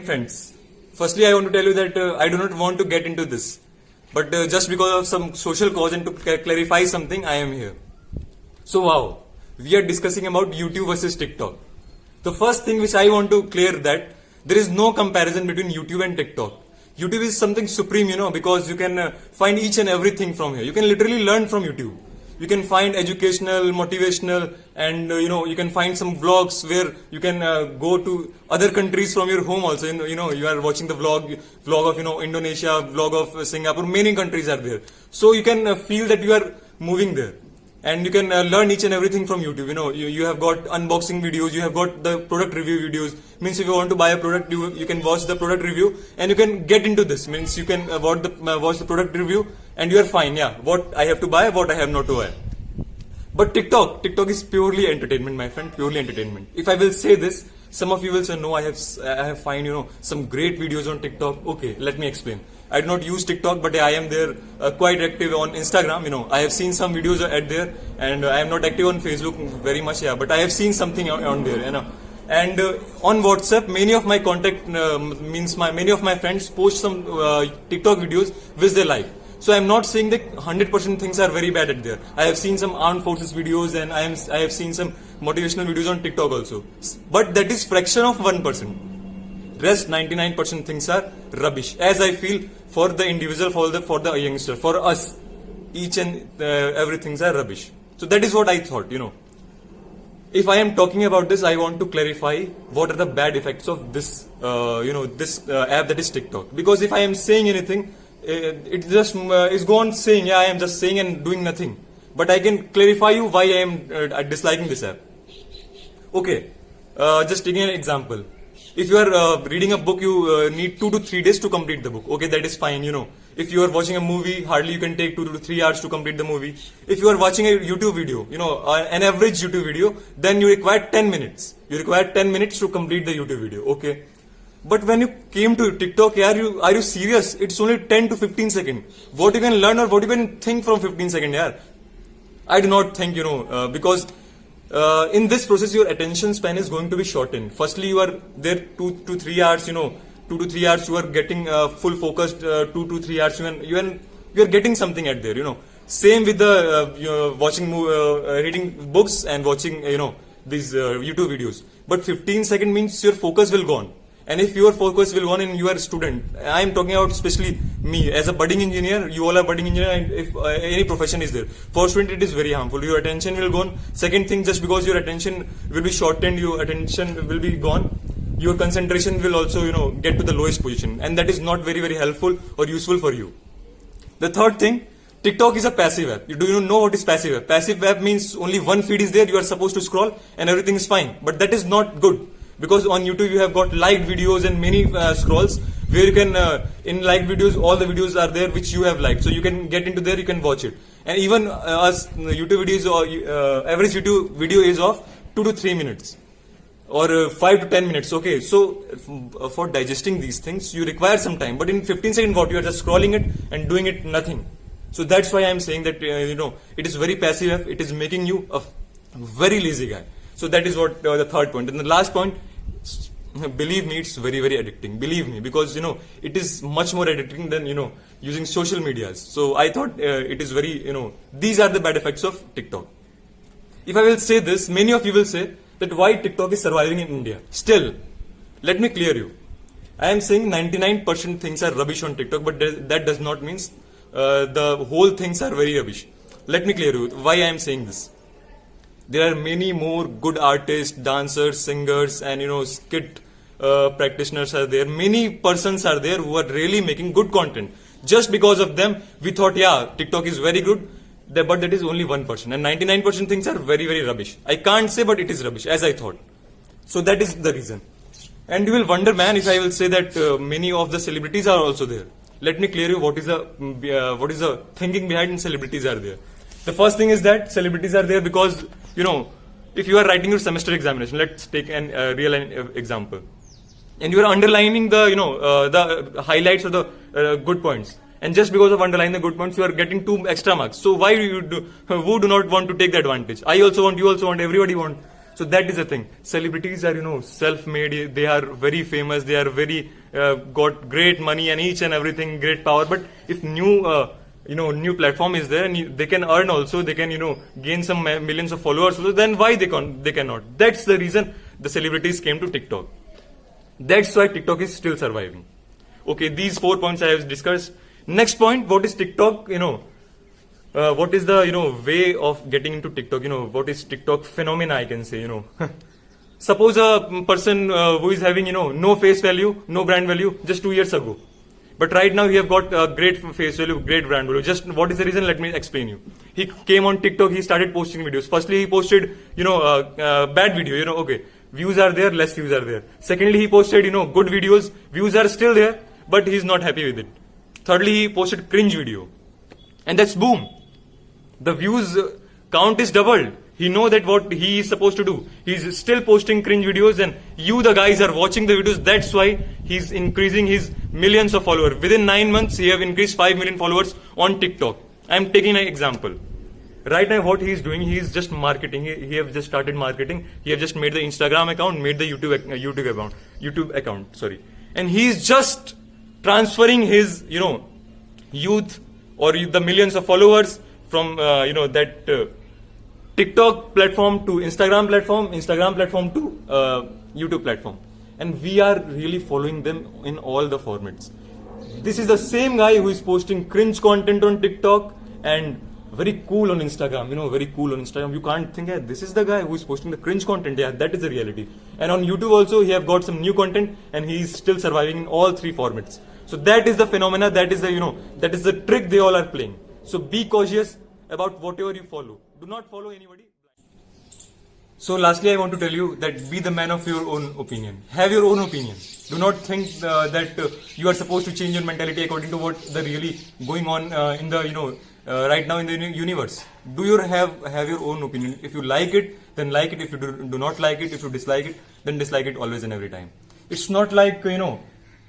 Friends, firstly, I want to tell you that I do not want to get into this, but just because of some social cause and to clarify something, I am here. So, wow, we are discussing about YouTube versus TikTok. The first thing which I want to clear that there is no comparison between YouTube and TikTok. YouTube is something supreme, because you can find each and everything from here. You can literally learn from YouTube. You can find educational, motivational, and you can find some vlogs where you can go to other countries from your home also. You are watching the vlog of Indonesia, vlog of Singapore. Many countries are there, so you can feel that you are moving there. And you can learn each and everything from YouTube. You have got unboxing videos, you have got the product review videos. Means if you want to buy a product, you can watch the product review and you can get into this. Means you can watch the product review and you are fine. Yeah, what I have to buy, what I have not to buy. But TikTok is purely entertainment, my friend, purely entertainment. If I will say this, some of you will say, no, I have find some great videos on TikTok. Okay, let me explain. I do not use TikTok, but I am there quite active on Instagram. I have seen some videos at there, and I am not active on Facebook very much. Yeah, but I have seen something on there. And on WhatsApp, many of my many of my friends post some TikTok videos which they like. So I am not saying that 100% things are very bad at there. I have seen some armed forces videos, and I have seen some motivational videos on TikTok also. But that is fraction of 1%. Rest 99% things are rubbish, as I feel, for the individual, for the youngster, for us, each and everything are rubbish. So that is what I thought. If I am talking about this, I want to clarify what are the bad effects of this app, that is TikTok. Because if I am saying anything, it just is go on saying, yeah, I am just saying and doing nothing. But I can clarify you why I am disliking this app. Okay, just taking an example. If you are reading a book, you need 2 to 3 days to complete the book. Okay, that is fine, If you are watching a movie, hardly you can take 2 to 3 hours to complete the movie. If you are watching a YouTube video, an average YouTube video, then you require 10 minutes. You require 10 minutes to complete the YouTube video, okay? But when you came to TikTok, are you serious? It's only 10 to 15 seconds. What you can learn or what you can think from 15 seconds, yeah? I do not think, because in this process, your attention span is going to be shortened. Firstly, you are there 2 to 3 hours, 2 to 3 hours, you are getting full focused, 2 to 3 hours, you are getting something at there, Same with the watching, reading books and watching, these YouTube videos. But 15 seconds means your focus will go on. And if your focus will go on and you are a student, I am talking about especially me as a budding engineer, you all are budding engineer, and if any profession is there, for student it is very harmful. Your attention will go on. Second thing, just because your attention will be shortened, your attention will be gone, your concentration will also, get to the lowest position. And that is not very, very helpful or useful for you. The third thing, TikTok is a passive app. Do you know what is passive app? Passive app means only one feed is there, you are supposed to scroll and everything is fine. But that is not good. Because on YouTube you have got liked videos and many scrolls where you can, in liked videos, all the videos are there which you have liked. So you can get into there, you can watch it. And even us YouTube videos, or average YouTube video is of 2 to 3 minutes or 5 to 10 minutes. Okay, so for digesting these things, you require some time. But in 15 seconds, what you are just scrolling it and doing it nothing. So that's why I am saying that, it is very passive. It is making you a very lazy guy. So that is what the third point. And the last point, believe me, it's very, very addicting. Believe me, because, it is much more addicting than, using social medias. So I thought it is very, these are the bad effects of TikTok. If I will say this, many of you will say that why TikTok is surviving in India. Still, let me clear you. I am saying 99% things are rubbish on TikTok, but that does not mean the whole things are very rubbish. Let me clear you why I am saying this. There are many more good artists, dancers, singers, and skit practitioners are there. Many persons are there who are really making good content. Just because of them, we thought, yeah, TikTok is very good, but that is only 1%. And 99% things are very, very rubbish. I can't say, but it is rubbish, as I thought. So that is the reason. And you will wonder, man, if I will say that many of the celebrities are also there. Let me clear you what is the thinking behind celebrities are there. The first thing is that celebrities are there because, if you are writing your semester examination, let's take a real example, and you are underlining the, the highlights or the good points, and just because of underlining the good points, you are getting 2 extra marks. So why who do not want to take the advantage? I also want, you also want, everybody want. So that is the thing. Celebrities are, self-made. They are very famous. They are very got great money and each and everything, great power. But if new platform is there and they can earn also, they can, gain some millions of followers. So then why they cannot? That's the reason the celebrities came to TikTok. That's why TikTok is still surviving. Okay, these 4 points I have discussed. Next point, what is TikTok? What is the way of getting into TikTok? What is TikTok phenomena? I can say. Suppose a person who is having no face value, no brand value just 2 years ago, but right now he have got great face value, great brand value. Just what is the reason? Let me explain you. He came on TikTok. He started posting videos. Firstly, he posted bad video. Okay, views are there, less views are there. Secondly, he posted good videos. Views are still there, but he is not happy with it. Thirdly, he posted cringe video, and that's boom. The views count is doubled. He know that what he is supposed to do. He's still posting cringe videos and you the guys are watching the videos. That's why he's increasing his millions of followers. Within 9 months, he have increased 5 million followers on TikTok. I'm taking an example. Right now what he is doing, he is just marketing. He have just started marketing. He have just made the Instagram account, made the YouTube account, sorry. And he is just transferring his, youth or the millions of followers from that TikTok platform to Instagram platform to YouTube platform, and we are really following them in all the formats. This is the same guy who is posting cringe content on TikTok and very cool on Instagram. Very cool on Instagram. You can't think, this is the guy who is posting the cringe content. Yeah, that is the reality. And on YouTube also, he have got some new content, and he is still surviving in all 3 formats. So that is the phenomena. That is the that is the trick they all are playing. So be cautious about whatever you follow. Do not follow anybody. So lastly, I want to tell you that be the man of your own opinion. Have your own opinion. Do not think that you are supposed to change your mentality according to what the really going on in the right now in the universe. Do you have your own opinion? If you like it, then like it. If you do not like it, if you dislike it, then dislike it always and every time. It's not like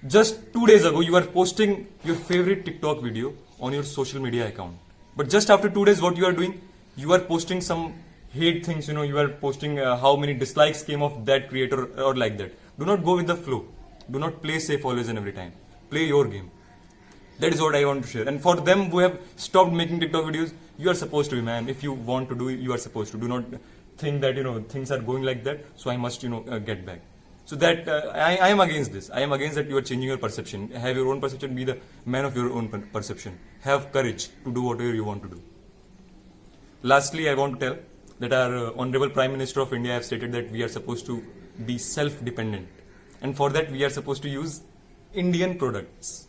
just 2 days ago you are posting your favorite TikTok video on your social media account. But just after 2 days, what you are doing? You are posting some hate things, you are posting how many dislikes came of that creator or like that. Do not go with the flow. Do not play safe always and every time. Play your game. That is what I want to share. And for them who have stopped making TikTok videos, you are supposed to be, man. If you want to do it, you are supposed to. Do not think that, things are going like that, so I must, get back. So that I am against this. I am against that you are changing your perception. Have your own perception. Be the man of your own perception. Have courage to do whatever you want to do. Lastly, I want to tell that our Honorable Prime Minister of India have stated that we are supposed to be self-dependent. And for that, we are supposed to use Indian products.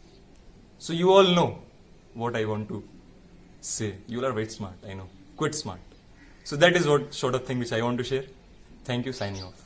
So you all know what I want to say. You all are very smart, I know. Quite smart. So that is what sort of thing which I want to share. Thank you, signing off.